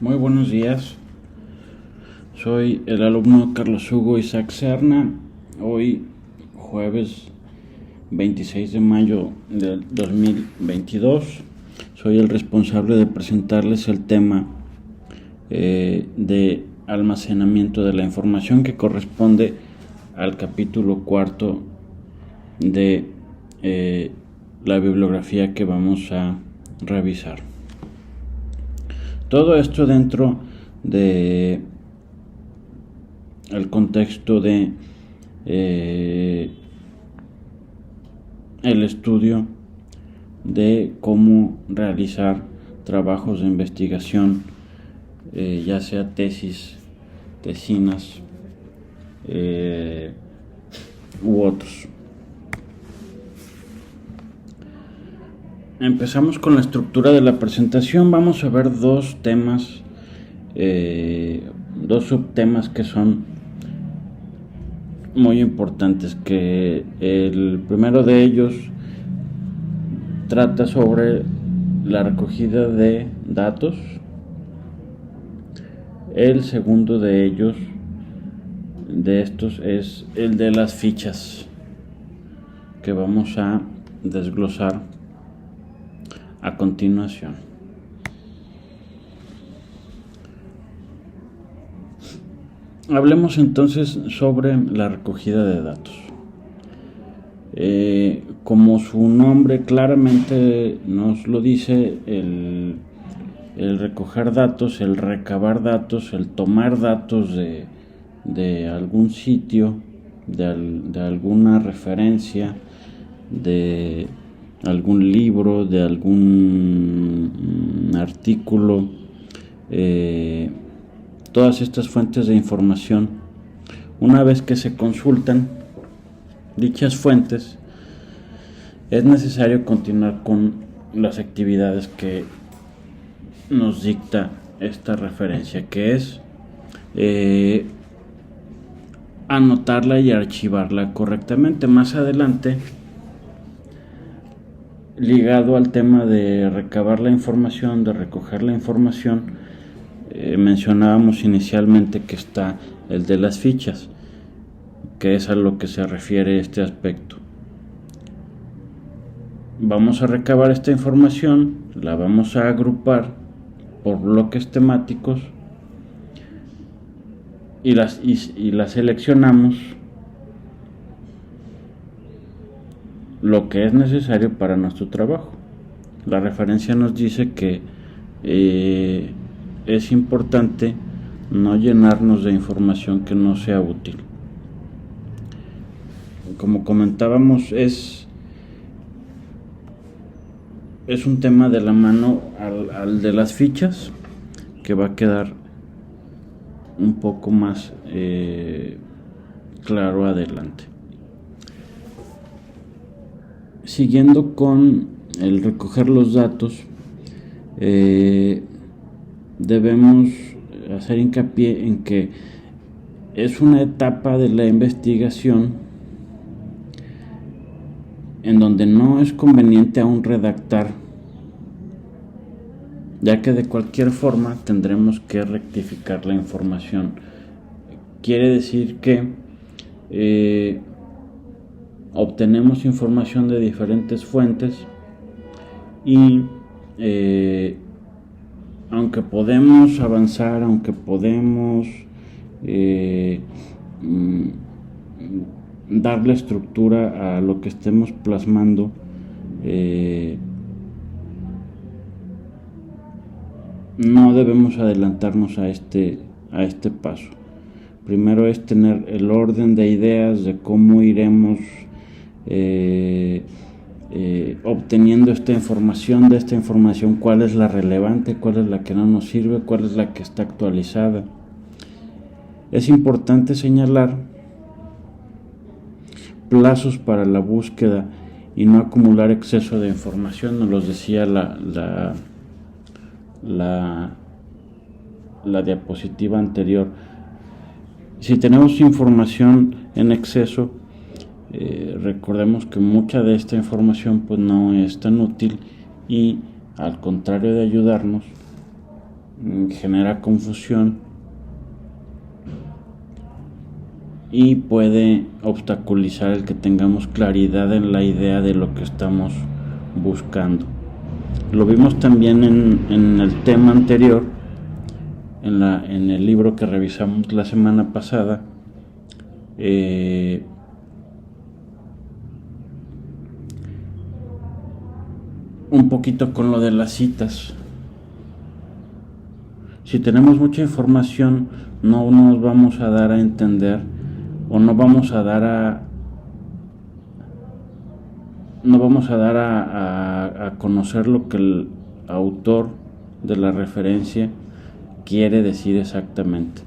Muy buenos días, soy el alumno Carlos Hugo Isaac Serna. Hoy jueves 26 de mayo del 2022 soy el responsable de presentarles el tema de almacenamiento de la información, que corresponde al capítulo cuarto de la bibliografía que vamos a revisar. Todo esto dentro de el contexto de el estudio de cómo realizar trabajos de investigación, ya sea tesis, tesinas u otros. Empezamos con la estructura de la presentación. Vamos a ver dos temas, dos subtemas que son muy importantes. Que el primero de ellos trata sobre la recogida de datos. El segundo de ellos, de estos, es el de las fichas, que vamos a desglosar a continuación. Hablemos entonces sobre la recogida de datos. Como su nombre claramente nos lo dice, el recoger datos, el recabar datos, el tomar datos de algún sitio, de alguna referencia, de algún libro, de algún artículo, todas estas fuentes de información. Una vez que se consultan dichas fuentes, es necesario continuar con las actividades que nos dicta esta referencia, que es anotarla y archivarla correctamente. Más adelante, ligado al tema de recabar la información, de recoger la información, mencionábamos inicialmente que está el de las fichas, que es a lo que se refiere este aspecto. Vamos a recabar esta información, la vamos a agrupar por bloques temáticos y la seleccionamos lo que es necesario para nuestro trabajo. La referencia nos dice que es importante no llenarnos de información que no sea útil. Como comentábamos, es un tema de la mano al de las fichas, que va a quedar un poco más claro adelante. Siguiendo con el recoger los datos, debemos hacer hincapié en que es una etapa de la investigación en donde no es conveniente aún redactar, ya que de cualquier forma tendremos que rectificar la información. Quiere decir que obtenemos información de diferentes fuentes y aunque podemos avanzar, aunque podemos darle estructura a lo que estemos plasmando, no debemos adelantarnos a este paso. Primero es tener el orden de ideas de cómo iremos obteniendo esta información. De esta información, cuál es la relevante, cuál es la que no nos sirve, cuál es la que está actualizada. Es importante señalar plazos para la búsqueda y no acumular exceso de información. Nos los decía la diapositiva anterior. Si tenemos información en exceso, recordemos que mucha de esta información pues no es tan útil y, al contrario de ayudarnos, genera confusión y puede obstaculizar el que tengamos claridad en la idea de lo que estamos buscando. Lo vimos también en el tema anterior, en el libro que revisamos la semana pasada. Un poquito con lo de las citas. Si tenemos mucha información, no nos vamos a dar a entender o no vamos a dar a conocer lo que el autor de la referencia quiere decir exactamente.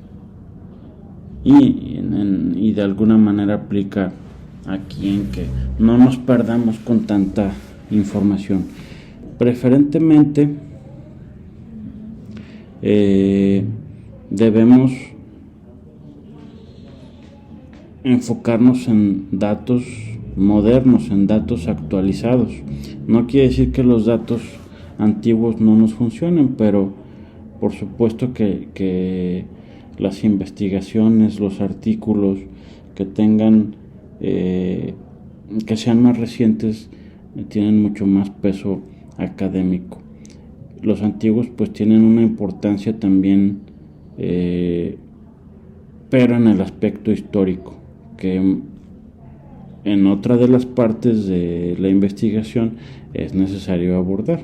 Y de alguna manera aplica aquí en que no nos perdamos con tanta información. Preferentemente debemos enfocarnos en datos modernos, en datos actualizados. No quiere decir que los datos antiguos no nos funcionen, pero por supuesto que las investigaciones, los artículos que tengan, que sean más recientes, tienen mucho más peso académico. Los antiguos pues tienen una importancia también, pero en el aspecto histórico, que en otra de las partes de la investigación es necesario abordar.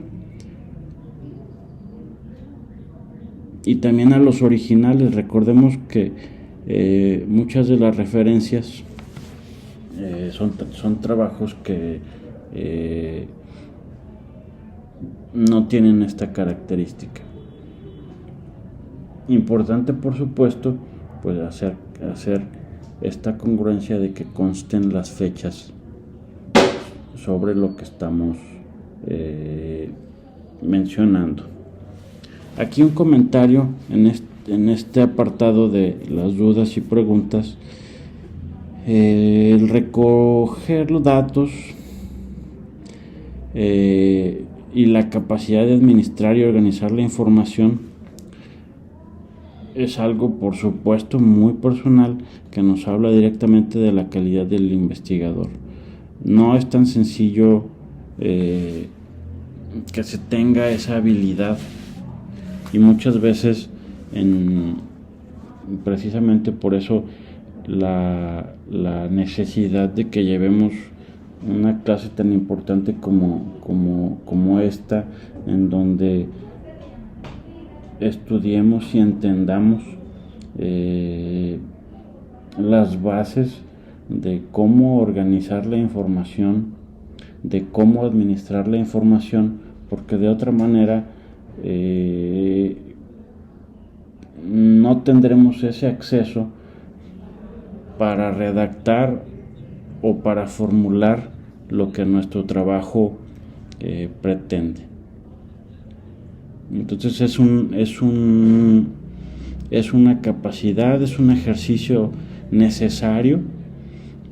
Y también a los originales. Recordemos que muchas de las referencias son trabajos que no tienen esta característica. Importante, por supuesto, pues hacer esta congruencia de que consten las fechas sobre lo que estamos mencionando. Aquí un comentario en este apartado de las dudas y preguntas. El recoger los datos y la capacidad de administrar y organizar la información es algo, por supuesto, muy personal, que nos habla directamente de la calidad del investigador. No es tan sencillo que se tenga esa habilidad, y muchas veces precisamente por eso la necesidad de que llevemos una clase tan importante como esta, en donde estudiemos y entendamos las bases de cómo organizar la información, de cómo administrar la información, porque de otra manera no tendremos ese acceso para redactar o para formular lo que nuestro trabajo pretende. Entonces es una capacidad, es un ejercicio necesario.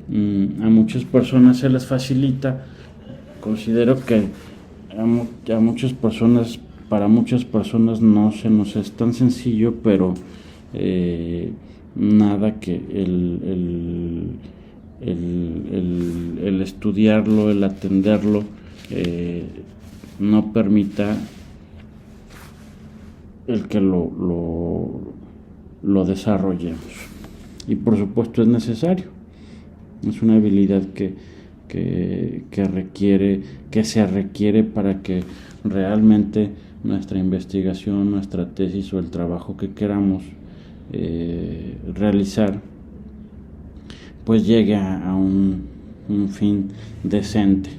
A muchas personas se les facilita. Considero que a muchas personas, para muchas personas no se nos es tan sencillo, pero nada que el estudiarlo, el atenderlo, no permita el que lo desarrollemos. Y por supuesto es necesario. Es una habilidad que se requiere para que realmente nuestra investigación, nuestra tesis o el trabajo que queramos realizar pues llegue a un fin decente.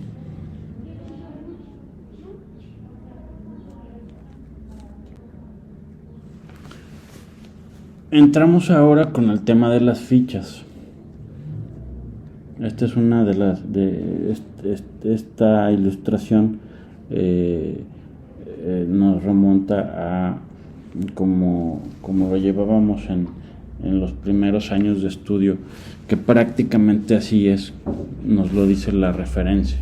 Entramos ahora con el tema de las fichas. Esta es una de esta ilustración nos remonta a como lo llevábamos en los primeros años de estudio, que prácticamente así es, nos lo dice la referencia.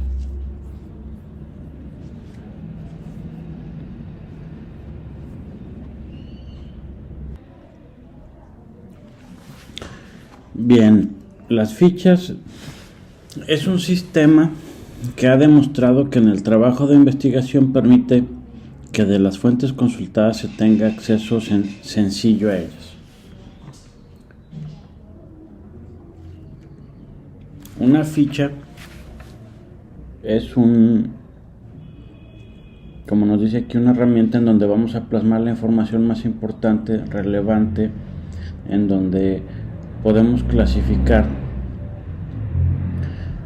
Bien, las fichas es un sistema que ha demostrado que en el trabajo de investigación permite que de las fuentes consultadas se tenga acceso sencillo a ellas. Una ficha es como nos dice aquí, una herramienta en donde vamos a plasmar la información más importante, relevante, en donde podemos clasificar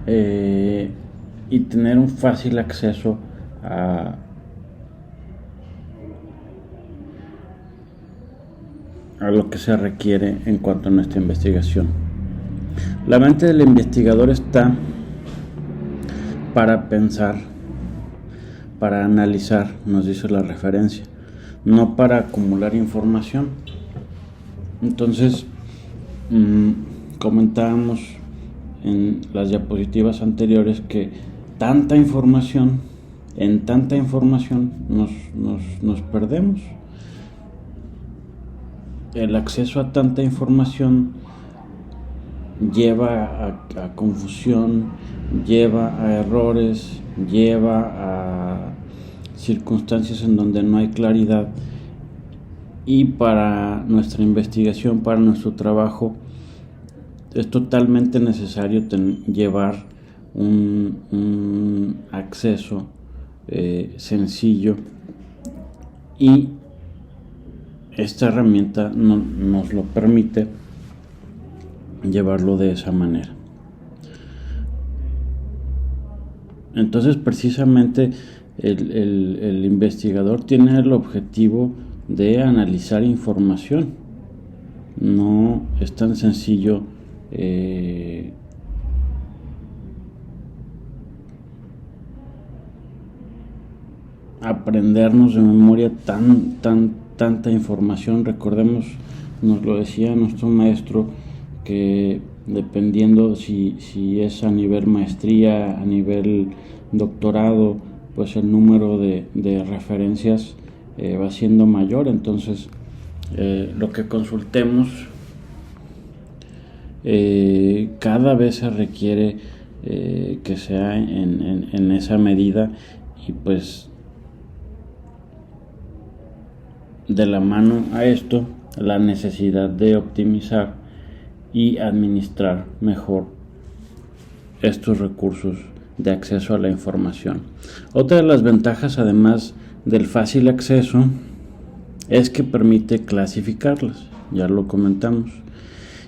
y tener un fácil acceso a lo que se requiere en cuanto a nuestra investigación. La mente del investigador está para pensar, para analizar, nos dice la referencia, no para acumular información. Entonces, comentábamos en las diapositivas anteriores que en tanta información nos perdemos. El acceso a tanta información lleva a confusión, lleva a errores, lleva a circunstancias en donde no hay claridad, y para nuestra investigación, para nuestro trabajo, es totalmente necesario llevar un acceso sencillo, y esta herramienta nos lo permite llevarlo de esa manera. Entonces, precisamente el investigador tiene el objetivo de analizar información. No es tan sencillo aprendernos de memoria tanta información. Recordemos, nos lo decía nuestro maestro, que dependiendo si es a nivel maestría, a nivel doctorado, pues el número de referencias va siendo mayor. Entonces, lo que consultemos cada vez se requiere que sea en esa medida, y pues de la mano a esto, la necesidad de optimizar y administrar mejor estos recursos de acceso a la información. Otra de las ventajas, además del fácil acceso, es que permite clasificarlas, ya lo comentamos,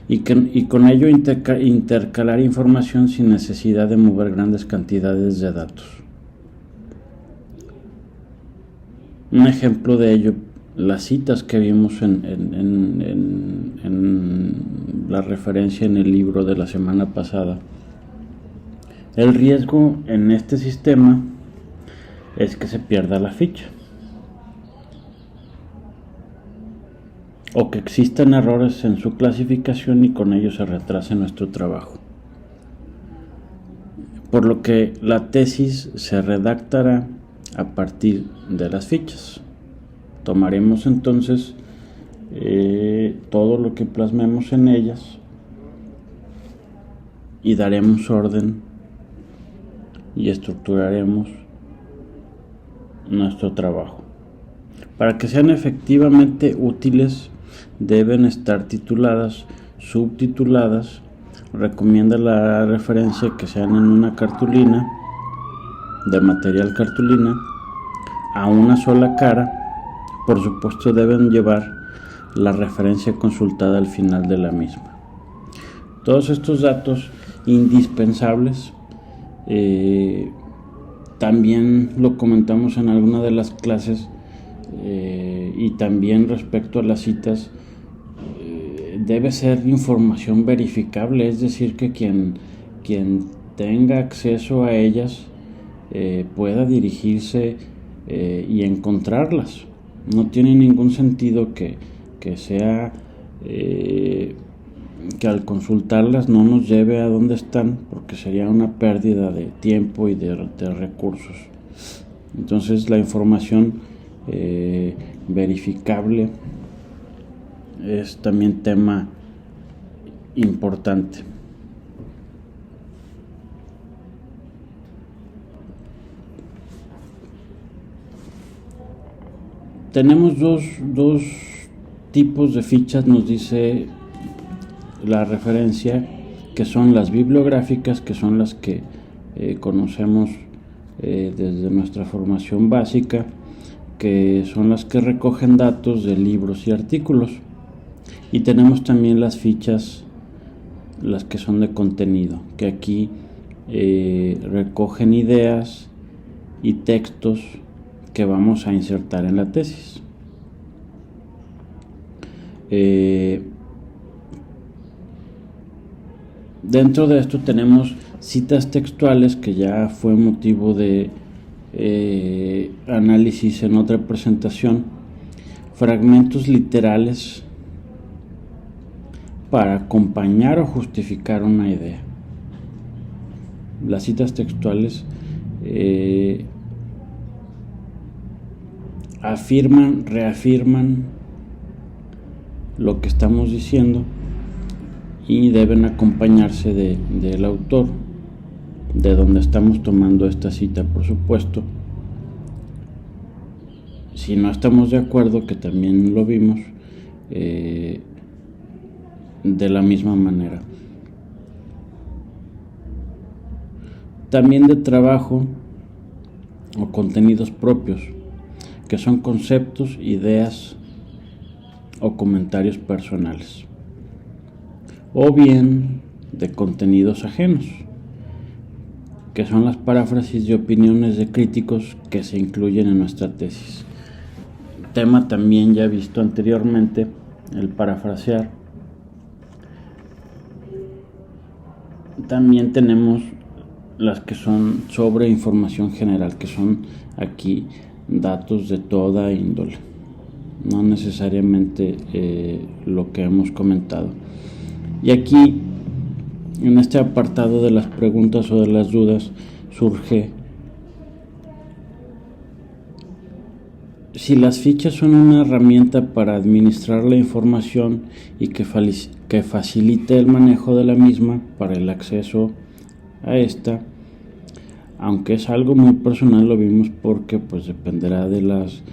y con ello intercalar información sin necesidad de mover grandes cantidades de datos. Un ejemplo de ello, las citas que vimos en la referencia en el libro de la semana pasada. El riesgo en este sistema es que se pierda la ficha, o que existan errores en su clasificación y con ello se retrase nuestro trabajo. Por lo que la tesis se redactará a partir de las fichas. Tomaremos entonces todo lo que plasmemos en ellas y daremos orden y estructuraremos nuestro trabajo. Para que sean efectivamente útiles, deben estar tituladas, subtituladas. Recomienda la referencia que sean en una cartulina, de material cartulina, a una sola cara. Por supuesto, deben llevar la referencia consultada al final de la misma. Todos estos datos indispensables, también lo comentamos en alguna de las clases, y también respecto a las citas, debe ser información verificable, es decir, que quien tenga acceso a ellas pueda dirigirse y encontrarlas. No tiene ningún sentido que sea que al consultarlas no nos lleve a donde están, porque sería una pérdida de tiempo y de recursos. Entonces, la información verificable es también tema importante. Tenemos dos tipos de fichas, nos dice la referencia, que son las bibliográficas, que son las que conocemos desde nuestra formación básica, que son las que recogen datos de libros y artículos. Y tenemos también las fichas, las que son de contenido, que aquí recogen ideas y textos que vamos a insertar en la tesis. Dentro de esto tenemos citas textuales, que ya fue motivo de análisis en otra presentación, fragmentos literales para acompañar o justificar una idea. Las citas textuales afirman, reafirman lo que estamos diciendo y deben acompañarse del autor, de donde estamos tomando esta cita, por supuesto. Si no estamos de acuerdo, que también lo vimos, de la misma manera. También de trabajo o contenidos propios, que son conceptos, ideas o comentarios personales, o bien de contenidos ajenos, que son las paráfrasis de opiniones de críticos que se incluyen en nuestra tesis. Tema también ya visto anteriormente, el parafrasear. También tenemos las que son sobre información general, que son aquí datos de toda índole, no necesariamente lo que hemos comentado. Y aquí, en este apartado de las preguntas o de las dudas, surge si las fichas son una herramienta para administrar la información y que facilite el manejo de la misma para el acceso a esta. Aunque es algo muy personal, lo vimos, porque pues dependerá de las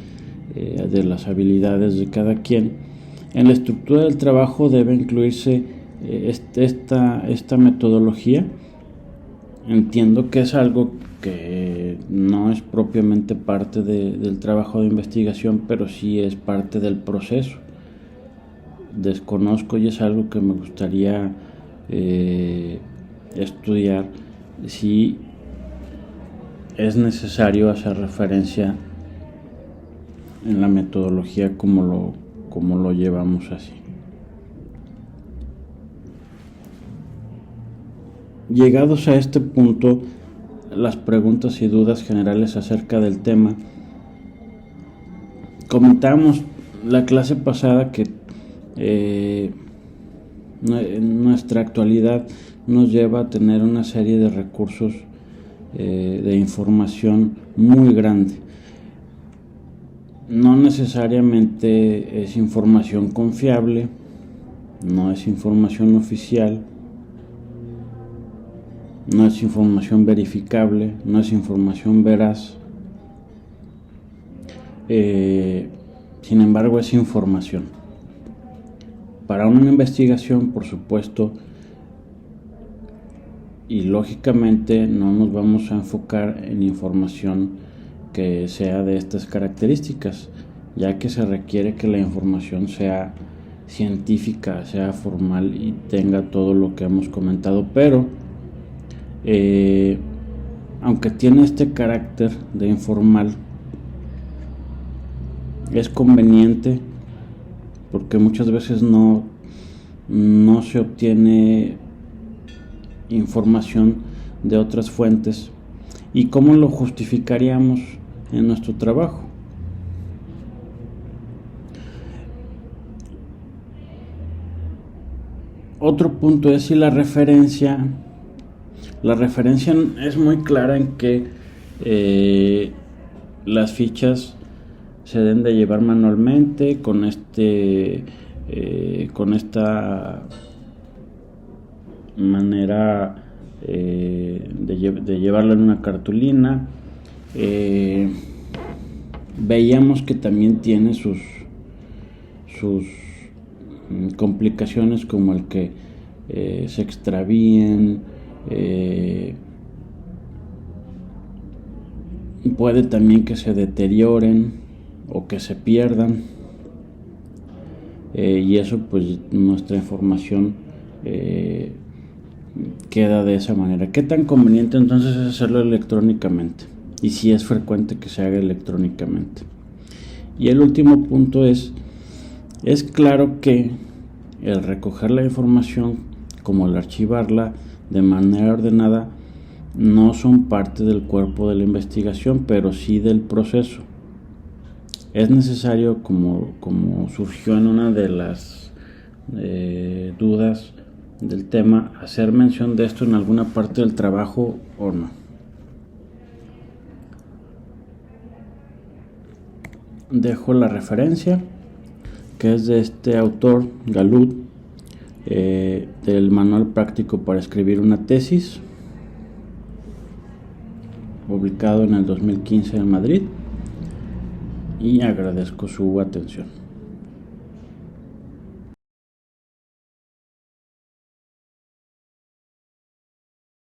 habilidades de cada quien. En la estructura del trabajo debe incluirse esta metodología. Entiendo que es algo que no es propiamente parte del trabajo de investigación, pero sí es parte del proceso. Desconozco, y es algo que me gustaría estudiar, si es necesario hacer referencia en la metodología como lo llevamos así. Llegados a este punto, las preguntas y dudas generales acerca del tema. Comentamos la clase pasada que nuestra actualidad nos lleva a tener una serie de recursos de información muy grande. No necesariamente es información confiable, no es información oficial, no es información verificable, no es información veraz. Sin embargo, es información. Para una investigación, por supuesto, y lógicamente no nos vamos a enfocar en información que sea de estas características, ya que se requiere que la información sea científica, sea formal y tenga todo lo que hemos comentado. Pero aunque tiene este carácter de informal, es conveniente, porque muchas veces no se obtiene información de otras fuentes. ¿Y cómo lo justificaríamos en nuestro trabajo? Otro punto es si la referencia es muy clara en que las fichas se deben de llevar manualmente con esta manera de llevarlo en una cartulina. Veíamos que también tiene sus complicaciones, como el que se extravíen, puede también que se deterioren o que se pierdan, y eso pues nuestra información queda de esa manera. ¿Qué tan conveniente entonces es hacerlo electrónicamente? Y si es frecuente que se haga electrónicamente. Y el último punto es claro que el recoger la información como el archivarla de manera ordenada no son parte del cuerpo de la investigación, pero sí del proceso. Es necesario, como surgió en una de las dudas del tema, hacer mención de esto en alguna parte del trabajo o no. Dejo la referencia, que es de este autor, Galud, del Manual Práctico para Escribir una Tesis, publicado en el 2015 en Madrid, y agradezco su atención.